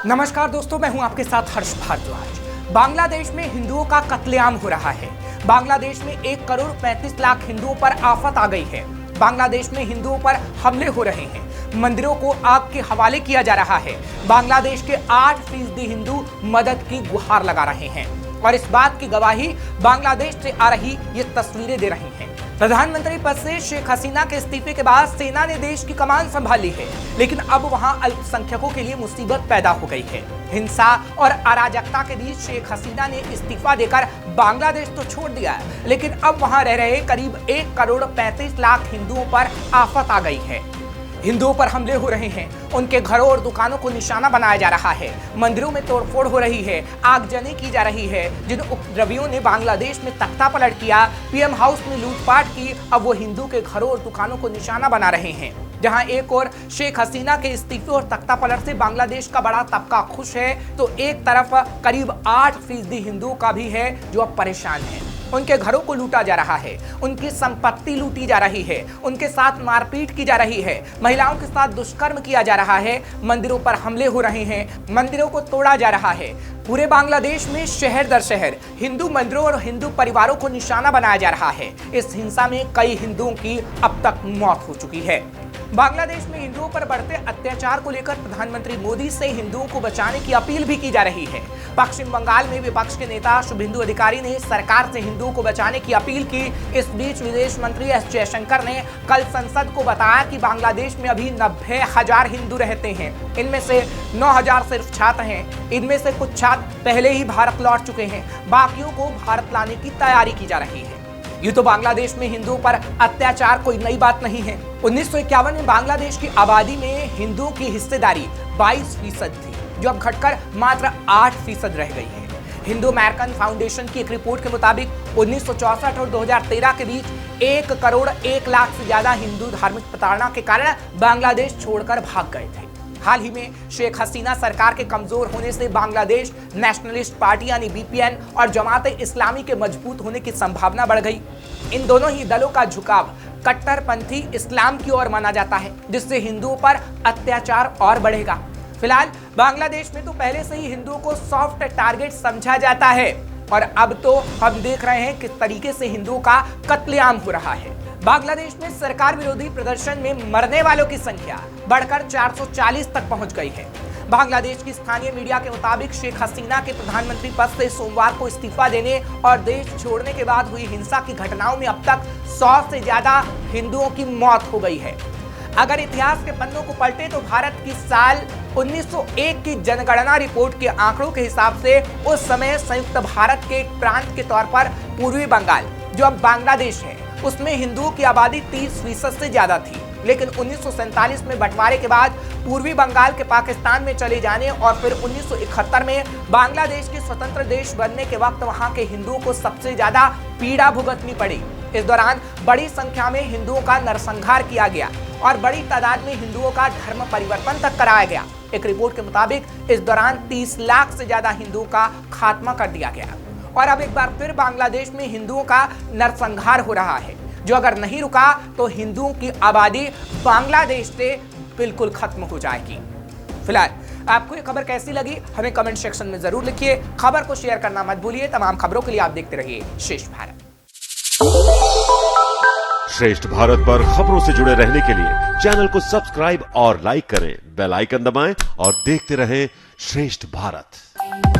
नमस्कार दोस्तों, मैं हूं आपके साथ हर्ष भारद्वाज। बांग्लादेश में हिंदुओं का कत्लेआम हो रहा है। बांग्लादेश में 1 करोड़ 35 लाख हिंदुओं पर आफत आ गई है। बांग्लादेश में हिंदुओं पर हमले हो रहे हैं। मंदिरों को आग के हवाले किया जा रहा है। बांग्लादेश के 8% हिंदू मदद की गुहार लगा रहे हैं और इस बात की गवाही बांग्लादेश से आ रही ये तस्वीरें दे रही हैं। प्रधानमंत्री पद से शेख हसीना के इस्तीफे के बाद सेना ने देश की कमान संभाली है, लेकिन अब वहां अल्पसंख्यकों के लिए मुसीबत पैदा हो गई है। हिंसा और अराजकता के बीच शेख हसीना ने इस्तीफा देकर बांग्लादेश तो छोड़ दिया, लेकिन अब वहां रह रहे करीब 1 करोड़ 35 लाख हिंदुओं पर आफत आ गई है। हिंदुओं पर हमले हो रहे हैं, उनके घरों और दुकानों को निशाना बनाया जा रहा है, मंदिरों में तोड़फोड़ हो रही है, आगजनी की जा रही है। जिन उपद्रवियों ने बांग्लादेश में तख्ता पलट किया, पीएम हाउस में लूटपाट की, अब वो हिंदू के घरों और दुकानों को निशाना बना रहे हैं। जहां एक और शेख हसीना के इस्तीफे और तख्ता पलट से बांग्लादेश का बड़ा तबका खुश है, तो एक तरफ करीब 8% हिंदुओं का भी है जो अब परेशान है। उनके घरों को लूटा जा रहा है, उनकी संपत्ति लूटी जा रही है, उनके साथ मारपीट की जा रही है, महिलाओं के साथ दुष्कर्म किया जा रहा है, मंदिरों पर हमले हो रहे हैं, मंदिरों को तोड़ा जा रहा है। पूरे बांग्लादेश में शहर दर शहर हिंदू मंदिरों और हिंदू परिवारों को निशाना बनाया जा रहा है। इस हिंसा में कई हिंदुओं की अब तक मौत हो चुकी है। बांग्लादेश में हिंदुओं पर बढ़ते अत्याचार को लेकर प्रधानमंत्री मोदी से हिंदुओं को बचाने की अपील भी की जा रही है। पश्चिम बंगाल में विपक्ष के नेता शुभेंदु अधिकारी ने सरकार से हिंदुओं को बचाने की अपील की। इस बीच विदेश मंत्री एस जयशंकर ने कल संसद को बताया कि बांग्लादेश में अभी 90,000 हिंदू रहते हैं। इनमें से 9,000 सिर्फ छात्र हैं। इनमें से कुछ छात्र पहले ही भारत लौट चुके हैं, बाकियों को भारत लाने की तैयारी की जा रही है। ये तो बांग्लादेश में हिंदुओं पर अत्याचार कोई नई बात नहीं है। 1951 में बांग्लादेश की आबादी में हिंदुओं की हिस्सेदारी 22% थी, जो अब घटकर मात्र 8% रह गई है। हिंदू अमेरिकन फाउंडेशन की एक रिपोर्ट के मुताबिक 1964 और 2013 के बीच 1 करोड़ 1 लाख से ज्यादा हिंदू धार्मिक प्रताड़ना के कारण बांग्लादेश छोड़कर भाग गए थे। हाल ही में शेख हसीना सरकार के कमजोर होने से बांग्लादेश नेशनलिस्ट पार्टी यानी बीपीएन और जमात इस्लामी के मजबूत होने की संभावना बढ़ गई। इन दोनों ही दलों का झुकाव कट्टरपंथी इस्लाम की ओर माना जाता है, जिससे हिंदुओं पर अत्याचार और बढ़ेगा। फिलहाल बांग्लादेश में तो पहले से ही हिंदुओं को सॉफ्ट टारगेट समझा जाता है और अब तो हम देख रहे हैं किस तरीके से हिंदुओं का कत्लेआम हो रहा है। बांग्लादेश में सरकार विरोधी प्रदर्शन में मरने वालों की संख्या बढ़कर 440 तक पहुंच गई है। बांग्लादेश की स्थानीय मीडिया के मुताबिक शेख हसीना के प्रधानमंत्री पद से सोमवार को इस्तीफा देने और देश छोड़ने के बाद हुई हिंसा की घटनाओं में अब तक 100 से ज्यादा हिंदुओं की मौत हो गई है। अगर इतिहास के पन्नों को पलटे तो भारत की साल 1901 की जनगणना रिपोर्ट के आंकड़ों के हिसाब से उस समय संयुक्त भारत के एक प्रांत के तौर पर पूर्वी बंगाल, जो अब बांग्लादेश है, उसमें हिंदुओं की आबादी 30% से ज्यादा थी। लेकिन 1947 में बंटवारे के बाद पूर्वी बंगाल के पाकिस्तान में चले जाने और फिर 1971 में बांग्लादेश के स्वतंत्र देश बनने के वक्त वहां के हिंदुओं को सबसे ज्यादा पीड़ा भुगतनी पड़ी। इस दौरान बड़ी संख्या में हिंदुओं का नरसंहार किया गया और बड़ी तादाद में हिंदुओं का धर्म परिवर्तन तक कराया गया। एक रिपोर्ट के मुताबिक इस दौरान 30 लाख से ज्यादा हिंदुओं का खात्मा कर दिया गया और अब एक बार फिर बांग्लादेश में हिंदुओं का नरसंहार हो रहा है, जो अगर नहीं रुका तो हिंदुओं की आबादी बांग्लादेश से बिल्कुल खत्म हो जाएगी। फिलहाल आपको ये खबर कैसी लगी हमें कमेंट सेक्शन में जरूर लिखिए। खबर को शेयर करना मत भूलिए। तमाम खबरों के लिए आप देखते रहिए श्रेष्ठ भारत। श्रेष्ठ भारत पर खबरों से जुड़े रहने के लिए चैनल को सब्सक्राइब और लाइक करें, बेल आइकन दबाएं और देखते रहें श्रेष्ठ भारत।